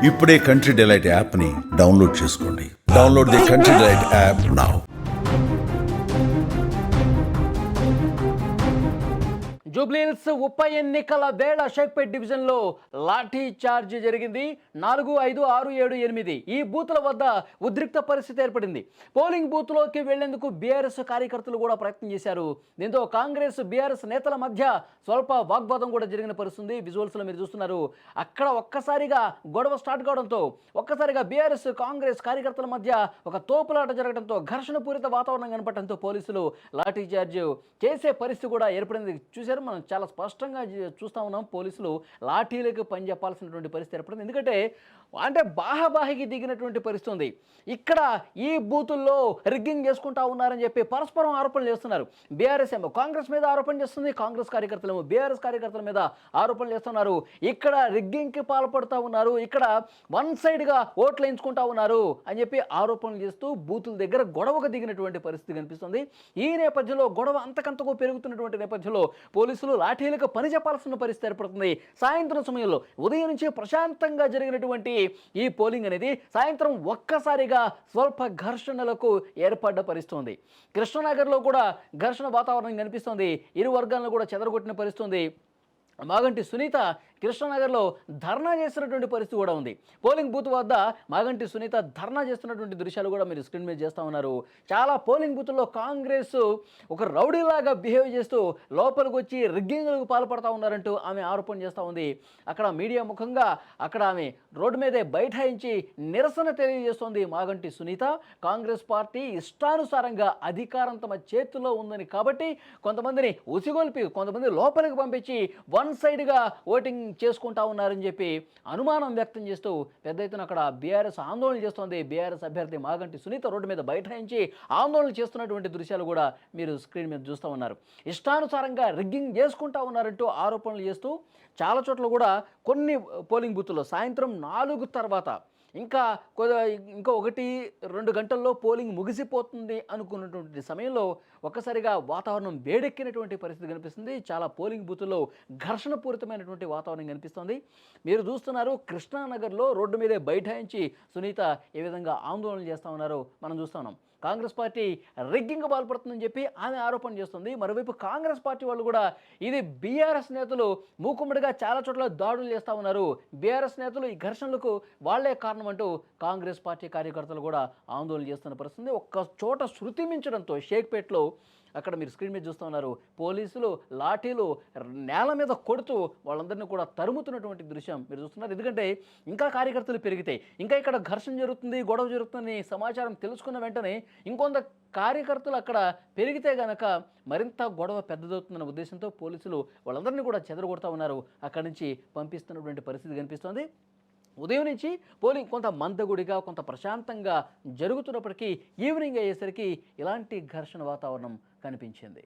ఇప్పుడే country delight యాప్ని download చేసుకోండి. Download the country delight app now. Jubilee Hills ఉప ఎన్నికల వేళ షేక్పేట్ డివిజన్లో లాఠీ చార్జ్ జరిగింది. 4, 5, 6, 7, 8 ఈ బూతుల వద్ద ఉద్రిక్త పరిస్థితి ఏర్పడింది. పోలింగ్ బూత్లోకి వెళ్లేందుకు బీఆర్ఎస్ కార్యకర్తలు కూడా ప్రయత్నం చేశారు. దీంతో కాంగ్రెస్ బీఆర్ఎస్ నేతల మధ్య స్వల్ప వాగ్వాదం కూడా జరిగిన పరిస్థితుంది. విజువల్స్లో మీరు చూస్తున్నారు. అక్కడ ఒక్కసారిగా గొడవ స్టార్ట్ కావడంతో ఒక్కసారిగా బీఆర్ఎస్ కాంగ్రెస్ కార్యకర్తల మధ్య ఒక తోపులాట జరగడంతో ఘర్షణ పూరిత వాతావరణం కనపడటంతో పోలీసులు లాఠీ చార్జ్ చేసే పరిస్థితి కూడా ఏర్పడింది. చూశారు, మనం చాలా స్పష్టంగా చూస్తూ ఉన్నాం. పోలీసులు లాఠీలకు పని చెప్పాల్సినటువంటి పరిస్థితి ఏర్పడింది. ఎందుకంటే బాహాబాహికి దిగినటువంటి పరిస్థితి ఉంది. ఇక్కడ ఈ బూతుల్లో రిగ్గింగ్ చేసుకుంటా ఉన్నారని చెప్పి పరస్పరం ఆరోపణలు చేస్తున్నారు. బీఆర్ఎస్ ఏమో కాంగ్రెస్ మీద ఆరోపణ చేస్తుంది, కాంగ్రెస్ కార్యకర్తలు ఏమో బీఆర్ఎస్ కార్యకర్తల మీద ఆరోపణలు చేస్తున్నారు. ఇక్కడ రిగ్గింగ్కి పాల్పడుతూ ఉన్నారు, ఇక్కడ వన్ సైడ్గా ఓట్లు వేయించుకుంటా ఉన్నారు అని చెప్పి ఆరోపణలు చేస్తూ బూతుల దగ్గర గొడవకు దిగినటువంటి పరిస్థితి కనిపిస్తుంది. ఈ నేపథ్యంలో గొడవ అంతకంతకు పెరుగుతున్నటువంటి నేపథ్యంలో పోలీసులు లాఠీలకు పని చెప్పాల్సిన పరిస్థితి ఏర్పడుతుంది. సాయంత్రం సమయంలో ఉదయం నుంచి ప్రశాంతంగా జరిగినటువంటి ఈ పోలింగ్ అనేది సాయంత్రం ఒక్కసారిగా స్వల్ప ఘర్షణలకు ఏర్పడ్డ పరిస్థితి ఉంది. కృష్ణనగర్లో కూడా ఘర్షణ వాతావరణం కనిపిస్తుంది. ఇరు వర్గాలను కూడా చెదరగొట్టిన పరిస్థితి ఉంది. మాగంటి సునీత కృష్ణనగర్లో ధర్నా చేస్తున్నటువంటి పరిస్థితి కూడా ఉంది. పోలింగ్ బూత్ వద్ద మాగంటి సునీత ధర్నా చేస్తున్నటువంటి దృశ్యాలు కూడా మీరు స్క్రీన్ మీద చేస్తూ ఉన్నారు. చాలా పోలింగ్ బూత్లో కాంగ్రెస్ ఒక రౌడీలాగా బిహేవ్ చేస్తూ లోపలికి వచ్చి రిగ్గింగ్లకు పాల్పడుతూ ఉన్నారంటూ ఆమె ఆరోపణ చేస్తూ ఉంది. అక్కడ మీడియా ముఖంగా అక్కడ ఆమె రోడ్డు మీదే బైఠాయించి నిరసన తెలియజేస్తోంది మాగంటి సునీత. కాంగ్రెస్ పార్టీ ఇష్టానుసారంగా అధికారం తమ చేతుల్లో ఉందని కాబట్టి కొంతమందిని ఉసిగొల్పి కొంతమంది లోపలికి పంపించి వన్ సైడ్గా ఓటింగ్ చేసుకుంటా ఉన్నారని చెప్పి అనుమానం వ్యక్తం చేస్తూ పెద్ద ఎత్తున అక్కడ బీఆర్ఎస్ ఆందోళన చేస్తోంది. బీఆర్ఎస్ అభ్యర్థి మాగంటి సునీత రోడ్డు మీద బైఠాయించి ఆందోళన చేస్తున్నటువంటి దృశ్యాలు కూడా మీరు స్క్రీన్ మీద చూస్తూ ఉన్నారు. ఇష్టానుసారంగా రిగ్గింగ్ చేసుకుంటా ఉన్నారంటూ ఆరోపణలు చేస్తూ చాలా చోట్ల కూడా కొన్ని పోలింగ్ బూత్లో సాయంత్రం 4 తర్వాత ఇంకా 1-2 గంటల్లో పోలింగ్ ముగిసిపోతుంది అనుకున్నటువంటి సమయంలో ఒక్కసారిగా వాతావరణం వేడెక్కినటువంటి పరిస్థితి కనిపిస్తుంది. చాలా పోలింగ్ బూతుల్లో ఘర్షణపూరితమైనటువంటి వాతావరణం కనిపిస్తుంది. మీరు చూస్తున్నారు, కృష్ణానగర్లో రోడ్డు మీదే బైఠాయించి సునీత ఏ విధంగా ఆందోళన చేస్తూ ఉన్నారో మనం చూస్తున్నాం. కాంగ్రెస్ పార్టీ రిగ్గింగ్ పాల్పడుతుందని చెప్పి ఆమె ఆరోపణ చేస్తుంది. మరోవైపు కాంగ్రెస్ పార్టీ వాళ్ళు కూడా ఇది బీఆర్ఎస్ నేతలు మూకుమ్మడిగా చాలా చోట్ల దాడులు చేస్తూ ఉన్నారు, బీఆర్ఎస్ నేతలు ఈ ఘర్షణలకు వాళ్లే కారణం అంటూ కాంగ్రెస్ పార్టీ కార్యకర్తలు కూడా ఆందోళన చేస్తున్న పరిస్థితి. ఒక్క చోట శృతి మించడంతో షేక్పేట్లో అక్కడ మీరు స్క్రీన్ మీద చూస్తూ ఉన్నారు, పోలీసులు లాఠీలు నేల మీద కొడుతూ వాళ్ళందరినీ కూడా తరుముతున్నటువంటి దృశ్యం మీరు చూస్తున్నారు. ఎందుకంటే ఇంకా కార్యకర్తలు పెరిగితే ఇంకా ఇక్కడ ఘర్షణ జరుగుతుంది, గొడవ జరుగుతుందని సమాచారం తెలుసుకున్న వెంటనే ఇంకొంత కార్యకర్తలు అక్కడ పెరిగితే గనక మరింత గొడవ పెద్దదవుతుందన్న ఉద్దేశంతో పోలీసులు వాళ్ళందరినీ కూడా చెదరగొడతా ఉన్నారు. అక్కడి నుంచి పంపిస్తున్నటువంటి పరిస్థితి కనిపిస్తోంది. ఉదయం నుంచి పోలింగ్ కొంత మందగుడిగా కొంత ప్రశాంతంగా జరుగుతున్నప్పటికీ ఈవినింగ్ అయ్యేసరికి ఇలాంటి ఘర్షణ వాతావరణం కనిపించింది.